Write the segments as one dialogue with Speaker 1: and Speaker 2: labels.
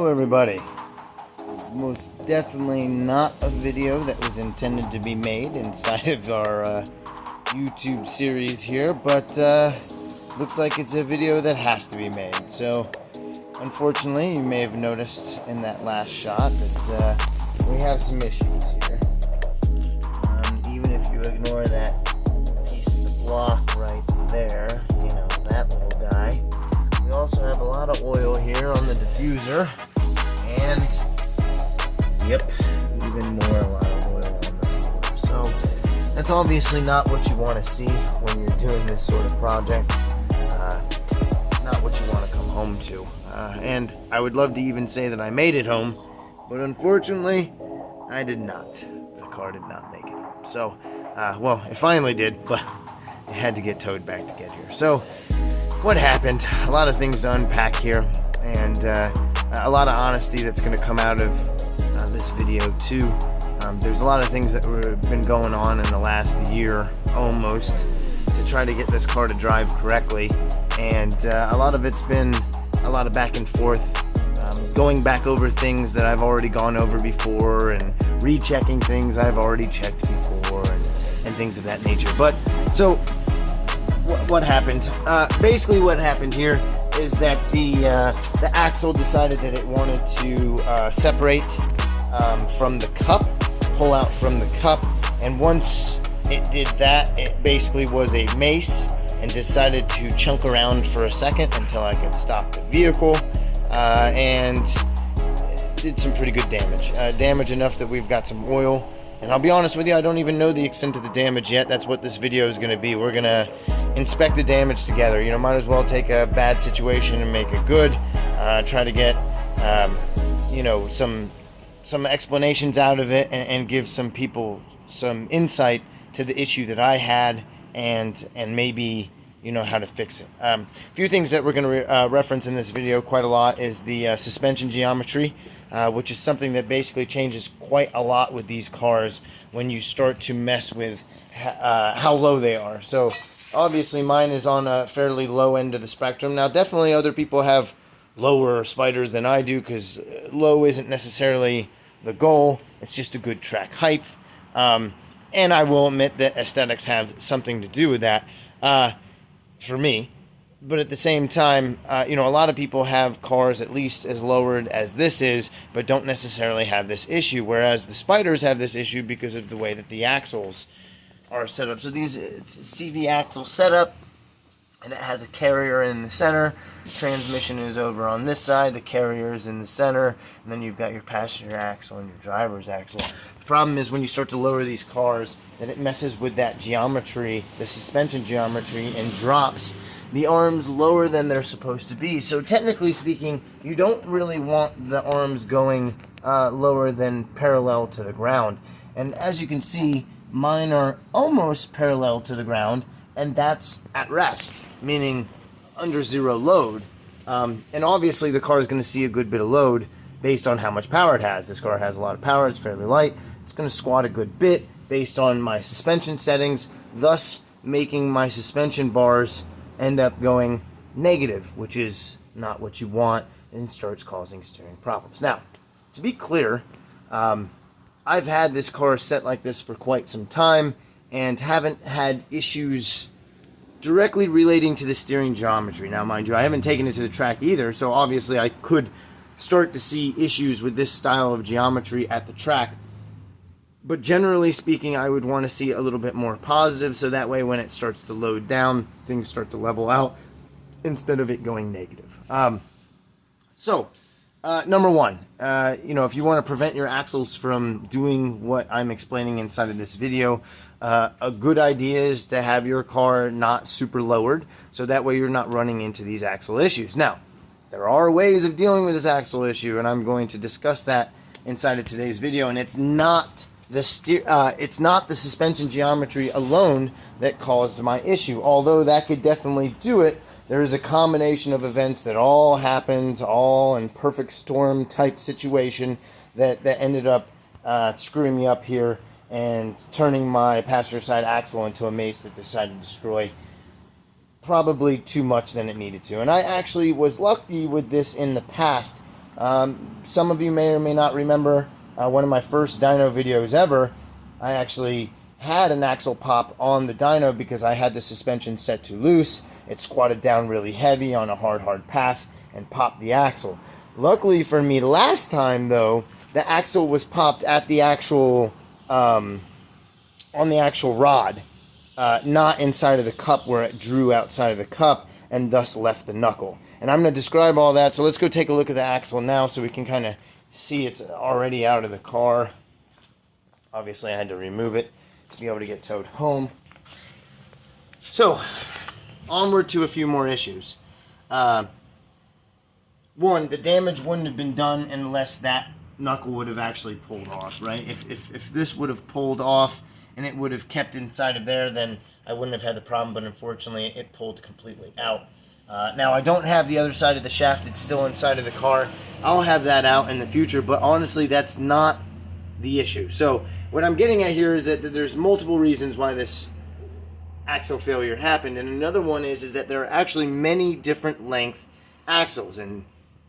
Speaker 1: Hello everybody. This is most definitely not a video that was intended to be made inside of our YouTube series here, but looks like it's a video that has to be made. So unfortunately, you may have noticed in that last shot that we have some issues here. Even if you ignore that piece of the block right there, you know, that little guy. We also have a lot of oil here on the diffuser, and yep, even more, a lot of oil on the floor. So that's obviously not what you want to see when you're doing this sort of project. It's not what you want to come home to. And I would love to even say that I made it home, but unfortunately, I did not. The car did not make it home. So, well, it finally did, but it had to get towed back to get here. So, what happened? A lot of things to unpack here, and a lot of honesty that's going to come out of this video too. There's a lot of things that have been going on in the last year almost to try to get this car to drive correctly, and a lot of it's been a lot of back and forth, going back over things that I've already gone over before and rechecking things I've already checked before and things of that nature. But so what happened? Basically what happened here is that the axle decided that it wanted to separate from the cup, pull out from the cup, and once it did that, it basically was a mace and decided to chunk around for a second until I could stop the vehicle, and did some pretty good damage. Damage enough that we've got some oil. And I'll be honest with you, I don't even know the extent of the damage yet. That's what this video is going to be. We're going to inspect the damage together. You know, might as well take a bad situation and make it good. Try to get, you know, some explanations out of it, and give some people some insight to the issue that I had, and maybe, you know, how to fix it. A few things that we're going to reference in this video quite a lot is the suspension geometry, which is something that basically changes quite a lot with these cars when you start to mess with how low they are. So obviously mine is on a fairly low end of the spectrum. Now definitely other people have lower spiders than I do, because low isn't necessarily the goal. It's just a good track height. And I will admit that aesthetics have something to do with that for me. But at the same time, you know, a lot of people have cars at least as lowered as this is, but don't necessarily have this issue, whereas the spiders have this issue because of the way that the axles are set up. So it's a CV axle setup, and it has a carrier in the center. The transmission is over on this side, the carrier is in the center, and then you've got your passenger axle and your driver's axle. The problem is when you start to lower these cars, that it messes with that geometry, the suspension geometry, and drops the arms lower than they're supposed to be. So technically speaking, you don't really want the arms going lower than parallel to the ground. And as you can see, mine are almost parallel to the ground, and that's at rest, meaning under zero load. And obviously the car is going to see a good bit of load based on how much power it has. This car has a lot of power, it's fairly light, it's going to squat a good bit based on my suspension settings, thus making my suspension bars end up going negative, which is not what you want, and starts causing steering problems. Now, to be clear, I've had this car set like this for quite some time and haven't had issues directly relating to the steering geometry. Now, mind you, I haven't taken it to the track either, so obviously I could start to see issues with this style of geometry at the track. But generally speaking, I would want to see a little bit more positive, so that way when it starts to load down, things start to level out instead of it going negative. Number one, you know, if you want to prevent your axles from doing what I'm explaining inside of this video, a good idea is to have your car not super lowered, so that way you're not running into these axle issues. Now, there are ways of dealing with this axle issue, and I'm going to discuss that inside of today's video, and it's not the suspension geometry alone that caused my issue. Although that could definitely do it, there is a combination of events that all happened, all in perfect storm type situation, that ended up screwing me up here and turning my passenger side axle into a mace that decided to destroy probably too much than it needed to. And I actually was lucky with this in the past Some of you may or may not remember one of my first dyno videos ever. I actually had an axle pop on the dyno because I had the suspension set to loose. It squatted down really heavy on a hard pass and popped the axle. Luckily for me, last time though, the axle was popped at the actual on the actual rod, not inside of the cup where it drew outside of the cup and thus left the knuckle. And I'm going to describe all that, so let's go take a look at the axle now so we can kind of see it's already out of the car. Obviously I had to remove it to be able to get towed home. So, onward to a few more issues. One, the damage wouldn't have been done unless that knuckle would have actually pulled off, right? If this would have pulled off and it would have kept inside of there, then I wouldn't have had the problem, but unfortunately it pulled completely out. Now I don't have the other side of the shaft, it's still inside of the car. I'll have that out in the future, but honestly that's not the issue. So what I'm getting at here is that there's multiple reasons why this axle failure happened, and another one is that there are actually many different length axles, and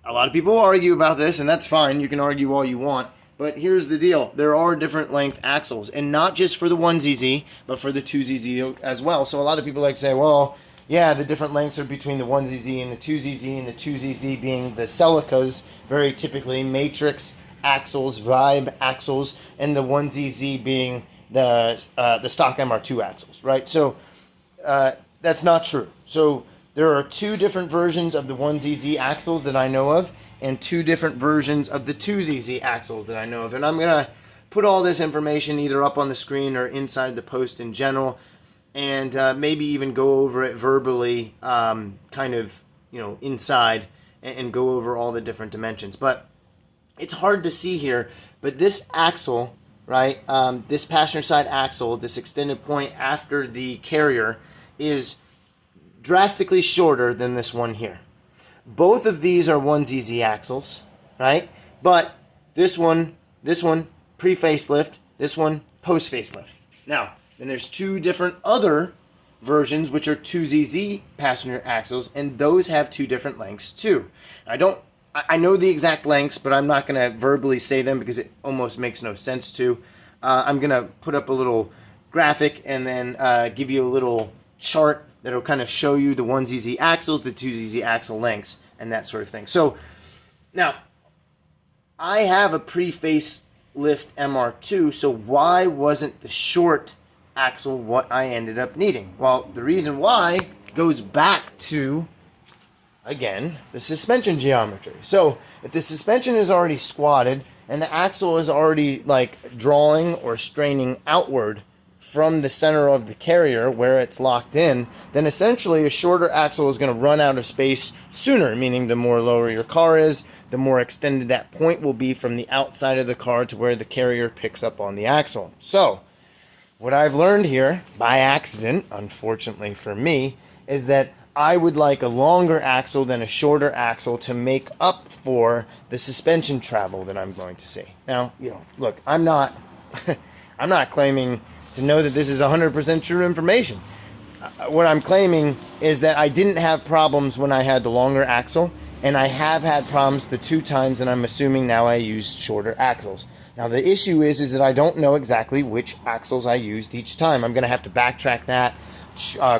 Speaker 1: a lot of people argue about this, and that's fine, you can argue all you want, but here's the deal, there are different length axles, and not just for the 1ZZ, but for the 2ZZ as well. So a lot of people like to say, well, yeah, the different lengths are between the 1ZZ and the 2ZZ, and the 2ZZ being the Celicas, very typically, Matrix axles, Vibe axles, and the 1ZZ being the stock MR2 axles, right? So that's not true. So there are two different versions of the 1ZZ axles that I know of, and two different versions of the 2ZZ axles that I know of. And I'm going to put all this information either up on the screen or inside the post in general, and maybe even go over it verbally, kind of, you know, inside, and go over all the different dimensions. But it's hard to see here, but this axle, right, this passenger side axle, this extended point after the carrier, is drastically shorter than this one here. Both of these are 1ZZ axles, right? But this one pre-facelift, this one post-facelift. Now, then there's two different other versions which are 2ZZ passenger axles, and those have two different lengths too. I know the exact lengths, but I'm not going to verbally say them because it almost makes no sense to. I'm going to put up a little graphic and then give you a little chart that'll kind of show you the 1ZZ axles, the 2ZZ axle lengths, and that sort of thing. So, now, I have a pre-facelift MR2, so why wasn't the short axle what I ended up needing? Well, the reason why goes back to, again, the suspension geometry. So if the suspension is already squatted and the axle is already like drawing or straining outward from the center of the carrier where it's locked in, then essentially a shorter axle is going to run out of space sooner, meaning the more lower your car is, the more extended that point will be from the outside of the car to where the carrier picks up on the axle. So what I've learned here, by accident, unfortunately for me, is that I would like a longer axle than a shorter axle to make up for the suspension travel that I'm going to see. Now, you know, look, I'm not I'm not claiming to know that this is 100% true information. What I'm claiming is that I didn't have problems when I had the longer axle, and I have had problems the two times, and I'm assuming now I used shorter axles. Now the issue is that I don't know exactly which axles I used each time. I'm going to have to backtrack that,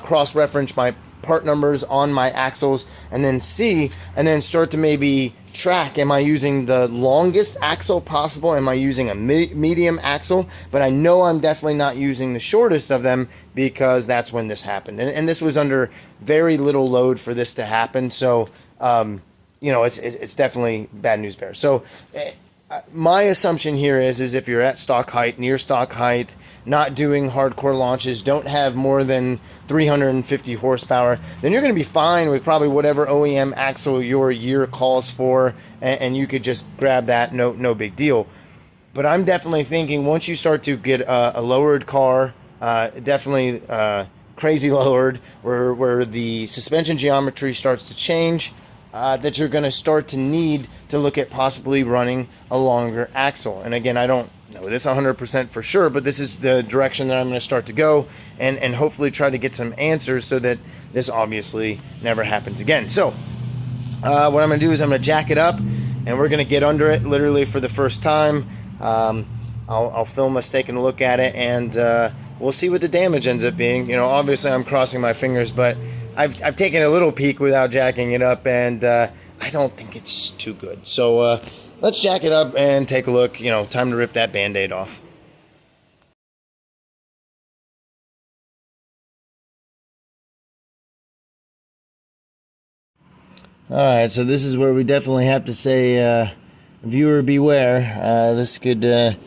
Speaker 1: cross-reference my part numbers on my axles, and then see, and then start to maybe track, am I using the longest axle possible? Am I using a medium axle? But I know I'm definitely not using the shortest of them, because that's when this happened. And this was under very little load for this to happen. So, you know, it's definitely bad news bears. So my assumption here is if you're at stock height, near stock height, not doing hardcore launches, don't have more than 350 horsepower, then you're going to be fine with probably whatever OEM axle your year calls for, and you could just grab that, no big deal. But I'm definitely thinking once you start to get a lowered car, definitely crazy lowered, where the suspension geometry starts to change, that you're going to start to need to look at possibly running a longer axle. And again, I don't know this 100% for sure, but this is the direction that I'm going to start to go, and hopefully try to get some answers so that this obviously never happens again. So what I'm going to do is I'm going to jack it up and we're gonna get under it literally for the first time. I'll film us taking a look at it, and we'll see what the damage ends up being. You know, obviously I'm crossing my fingers, but I've taken a little peek without jacking it up, and I don't think it's too good. So let's jack it up and take a look. You know, time to rip that Band-Aid off. Alright, so this is where we definitely have to say, viewer beware. This could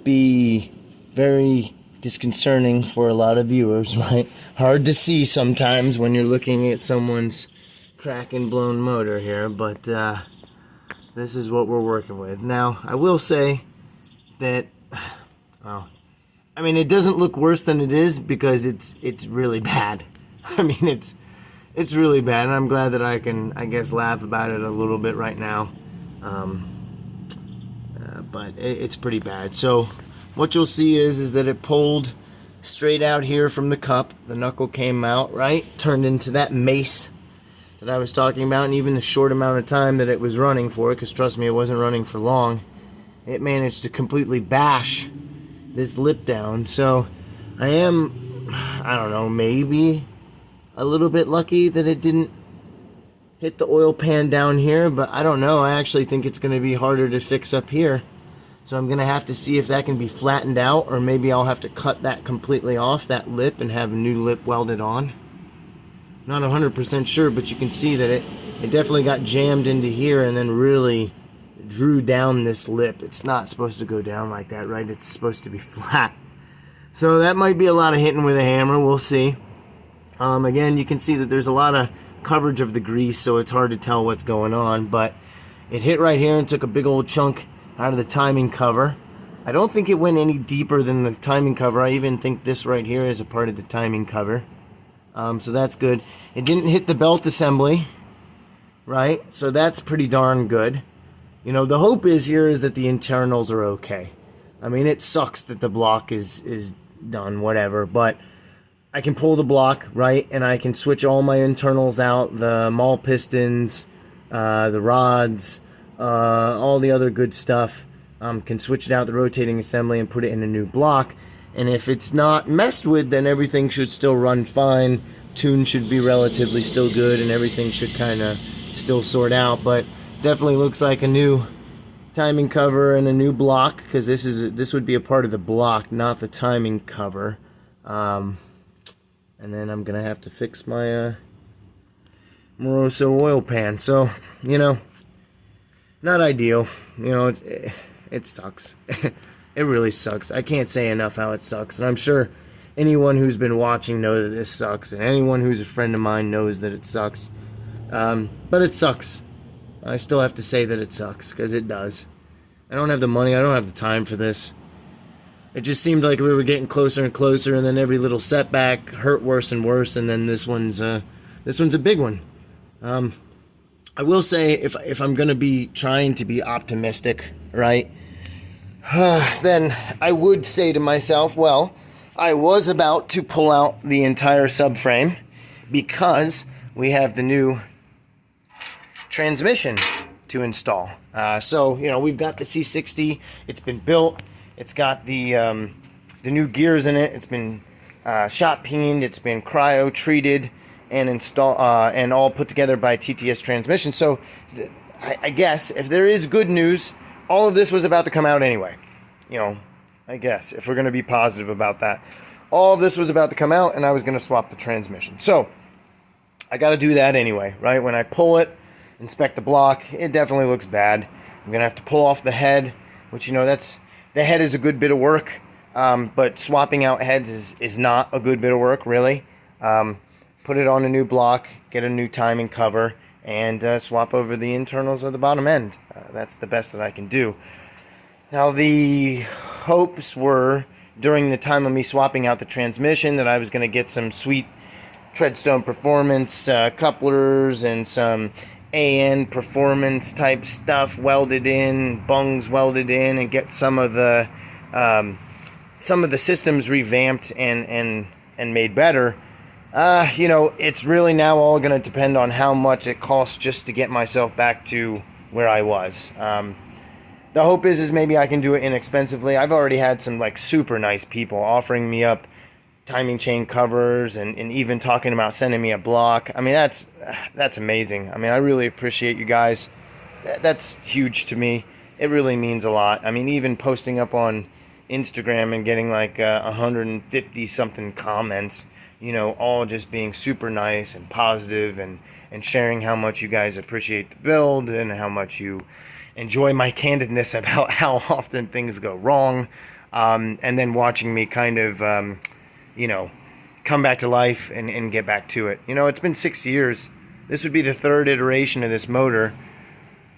Speaker 1: be very disconcerting for a lot of viewers, right? Hard to see sometimes when you're looking at someone's crack and blown motor here, but this is what we're working with. Now, I will say that, well, I mean, it doesn't look worse than it is because it's really bad. I mean, it's really bad, and I'm glad that I can, I guess, laugh about it a little bit right now. But it's pretty bad. So what you'll see is that it pulled straight out here from the cup. The knuckle came out, right? Turned into that mace that I was talking about, and even the short amount of time that it was running for, because trust me, it wasn't running for long, it managed to completely bash this lip down. So I don't know, maybe a little bit lucky that it didn't hit the oil pan down here, but I don't know. I actually think it's going to be harder to fix up here. So I'm going to have to see if that can be flattened out, or maybe I'll have to cut that completely off, that lip, and have a new lip welded on. Not 100% sure, but you can see that it definitely got jammed into here and then really drew down this lip. It's not supposed to go down like that, right? It's supposed to be flat. So that might be a lot of hitting with a hammer. We'll see. Again, you can see that there's a lot of coverage of the grease, so it's hard to tell what's going on, but it hit right here and took a big old chunk out of the timing cover. I don't think it went any deeper than the timing cover. I even think this right here is a part of the timing cover. So that's good. It didn't hit the belt assembly, right? So that's pretty darn good. You know, the hope is that the internals are okay. I mean, it sucks that the block is done, whatever, but I can pull the block, right, and I can switch all my internals out, the maul pistons, the rods, all the other good stuff. Can switch it out, the rotating assembly, and put it in a new block. And if it's not messed with, then everything should still run fine. Tune should be relatively still good, and everything should kind of still sort out. But definitely looks like a new timing cover and a new block, because this would be a part of the block, not the timing cover. And then I'm going to have to fix my Moroso oil pan. So, you know, not ideal. You know, it sucks. It really sucks. I can't say enough how it sucks. And I'm sure anyone who's been watching knows that this sucks. And anyone who's a friend of mine knows that it sucks. But it sucks. I still have to say that it sucks, because it does. I don't have the money. I don't have the time for this. It just seemed like we were getting closer and closer, and then every little setback hurt worse and worse, and then this one's a big one. I will say, if I'm going to be trying to be optimistic, right, then I would say to myself, well, I was about to pull out the entire subframe because we have the new transmission to install. So, you know, we've got the C60. It's been built. It's got the new gears in it. It's been shot peened. It's been cryo treated and installed and all put together by TTS Transmission. So I guess if there is good news, all of this was about to come out anyway. You know, I guess if we're going to be positive about that, all of this was about to come out, and I was going to swap the transmission. So I got to do that anyway, right? When I pull it, inspect the block, it definitely looks bad. I'm going to have to pull off the head, which, you know, the head is a good bit of work, but swapping out heads is not a good bit of work, really. Put it on a new block, get a new timing cover, and swap over the internals of the bottom end. That's the best that I can do. Now, the hopes were, during the time of me swapping out the transmission, that I was going to get some sweet Treadstone Performance couplers and some AN Performance type stuff welded in, bungs welded in, and get some of the systems revamped and made better. You know, it's really now all going to depend on how much it costs just to get myself back to where I was. The hope is maybe I can do it inexpensively. I've already had some like super nice people offering me up timing chain covers and even talking about sending me a block. I mean, that's amazing. I mean, I really appreciate you guys. That's huge to me. It really means a lot. I mean, even posting up on Instagram and getting like 150 something comments, all just being super nice and positive and sharing how much you guys appreciate the build and how much you enjoy my candidness about how often things go wrong. And then watching me kind of, come back to life and get back to it. It's been 6 years. This would be the third iteration of this motor.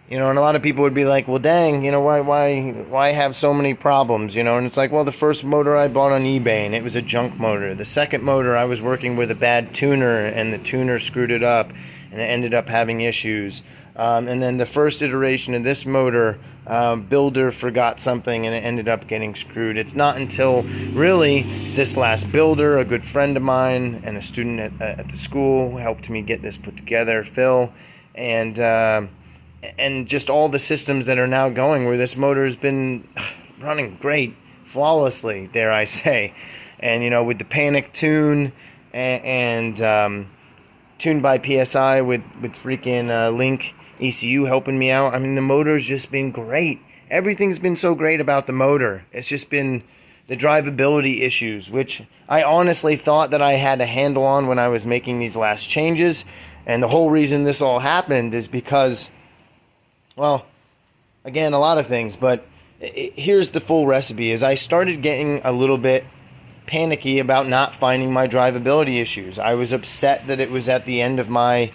Speaker 1: And a lot of people would be like, well, dang, why have so many problems, and it's like, well, the first motor I bought on eBay and it was a junk motor. The second motor I was working with a bad tuner and the tuner screwed it up and it ended up having issues. And then the first iteration of this motor, builder forgot something and it ended up getting screwed. It's not until really this last builder, a good friend of mine and a student at the school, helped me get this put together, Phil, and just all the systems that are now going where this motor has been running great, flawlessly, dare I say. And, with the panic tune and tuned by PSI with freaking Link ECU helping me out. I mean, the motor's just been great. Everything's been so great about the motor. It's just been the drivability issues, which I honestly thought that I had a handle on when I was making these last changes. And the whole reason this all happened is because, well, again, a lot of things, but here's the full recipe. Is I started getting a little bit panicky about not finding my drivability issues. I was upset that it was at the end of my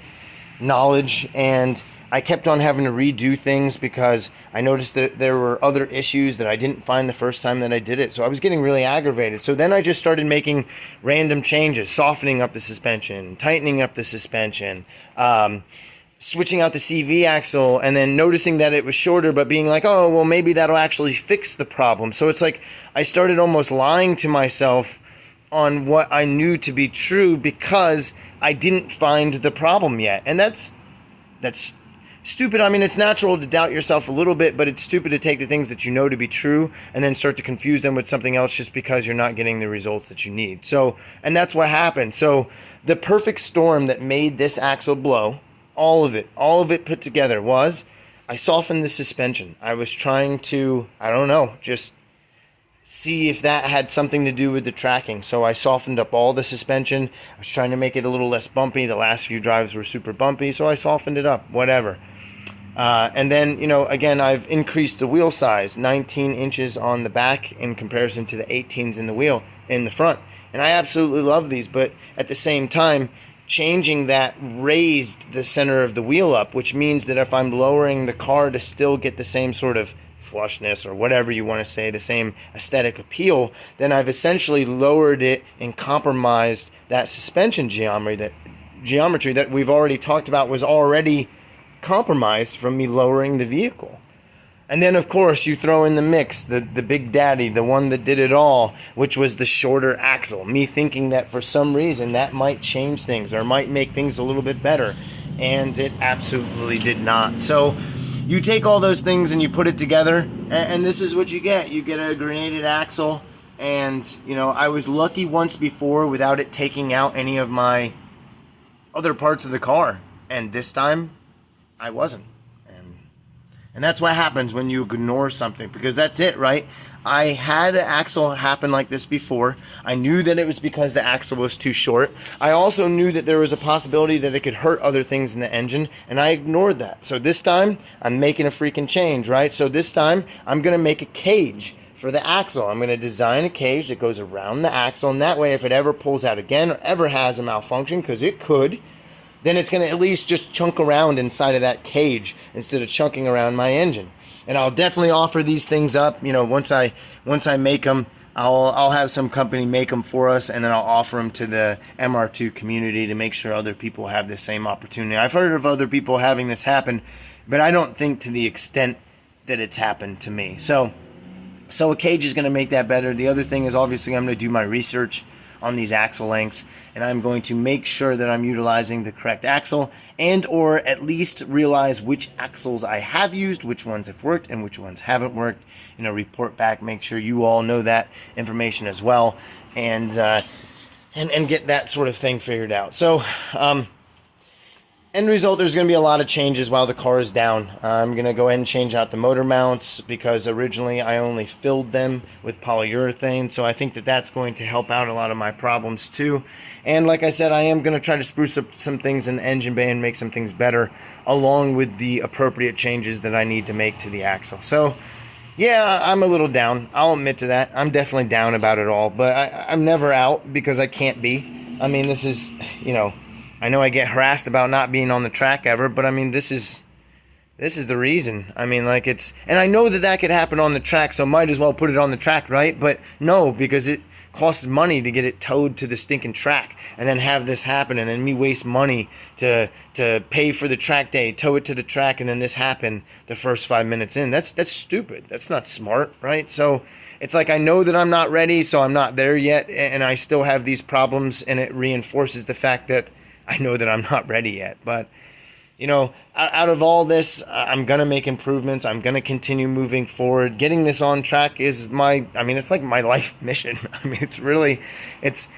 Speaker 1: knowledge, and I kept on having to redo things because I noticed that there were other issues that I didn't find the first time that I did it. So I was getting really aggravated. So then I just started making random changes, softening up the suspension, tightening up the suspension, switching out the CV axle, and then noticing that it was shorter, but being like, oh, well, maybe that'll actually fix the problem. So it's like I started almost lying to myself on what I knew to be true because I didn't find the problem yet. And that's stupid. I mean, it's natural to doubt yourself a little bit, but it's stupid to take the things that you know to be true and then start to confuse them with something else just because you're not getting the results that you need. So, and that's what happened. So the perfect storm that made this axle blow, all of it put together, was I softened the suspension. I was trying to, just see if that had something to do with the tracking. So I softened up all the suspension. I was trying to make it a little less bumpy. The last few drives were super bumpy, so I softened it up, whatever. And then, again, I've increased the wheel size, 19 inches on the back in comparison to the 18s in the front. And I absolutely love these, but at the same time, changing that raised the center of the wheel up, which means that if I'm lowering the car to still get the same sort of flushness or whatever you want to say, the same aesthetic appeal, then I've essentially lowered it and compromised that suspension geometry that we've already talked about was already compromised from me lowering the vehicle. And then, of course, you throw in the mix, the big daddy, the one that did it all, which was the shorter axle. Me thinking that for some reason that might change things or might make things a little bit better. And it absolutely did not. So you take all those things and you put it together, and this is what you get. You get a grenaded axle, and, I was lucky once before without it taking out any of my other parts of the car. And this time, I wasn't. And that's what happens when you ignore something, because that's it, right? I had an axle happen like this before. I knew that it was because the axle was too short. I also knew that there was a possibility that it could hurt other things in the engine, and I ignored that. So this time, I'm making a freaking change, right? So this time, I'm going to make a cage for the axle. I'm going to design a cage that goes around the axle, and that way, if it ever pulls out again or ever has a malfunction, because it could, then it's going to at least just chunk around inside of that cage instead of chunking around my engine. And I'll definitely offer these things up. Once I make them, I'll have some company make them for us, and then I'll offer them to the MR2 community to make sure other people have the same opportunity. I've heard of other people having this happen, but I don't think to the extent that it's happened to me. So a cage is going to make that better. The other thing is, obviously, I'm going to do my research on these axle lengths, and I'm going to make sure that I'm utilizing the correct axle, and or at least realize which axles I have used, which ones have worked and which ones haven't worked. Report back, make sure you all know that information as well, and get that sort of thing figured out. So end result, there's going to be a lot of changes while the car is down. I'm going to go ahead and change out the motor mounts, because originally I only filled them with polyurethane, so I think that that's going to help out a lot of my problems too. And like I said, I am going to try to spruce up some things in the engine bay and make some things better, along with the appropriate changes that I need to make to the axle. So yeah, I'm a little down. I'll admit to that. I'm definitely down about it all, but I'm never out, because I can't be. I mean, this is, I know I get harassed about not being on the track ever, but I mean, this is the reason. I mean, like, and I know that could happen on the track, so might as well put it on the track, right? But no, because it costs money to get it towed to the stinking track, and then have this happen, and then me waste money to pay for the track day, tow it to the track, and then this happen the first 5 minutes in. That's stupid. That's not smart, right? So it's like, I know that I'm not ready, so I'm not there yet, and I still have these problems, and it reinforces the fact that I know that I'm not ready yet. But out of all this, I'm gonna make improvements. I'm gonna continue moving forward. Getting this on track is it's like my life mission. I mean, it's really, it's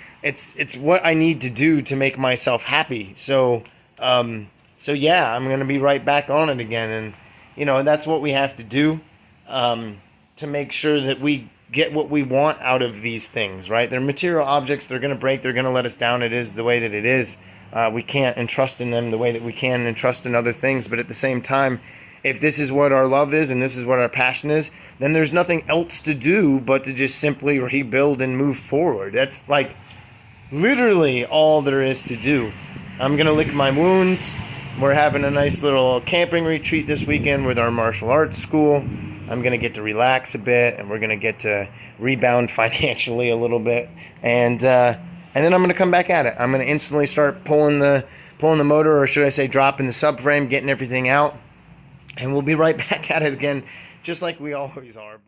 Speaker 1: what I need to do to make myself happy. So yeah, I'm gonna be right back on it again, and that's what we have to do to make sure that we get what we want out of these things, right? They're material objects. They're gonna break. They're gonna let us down. It is the way that it is. We can't entrust in them the way that we can entrust in other things. But at the same time, if this is what our love is and this is what our passion is, then there's nothing else to do but to just simply rebuild and move forward. That's like literally all there is to do. I'm going to lick my wounds. We're having a nice little camping retreat this weekend with our martial arts school. I'm going to get to relax a bit, and we're going to get to rebound financially a little bit. And then I'm going to come back at it. I'm going to instantly start pulling the motor, or should I say dropping the subframe, getting everything out. And we'll be right back at it again, just like we always are.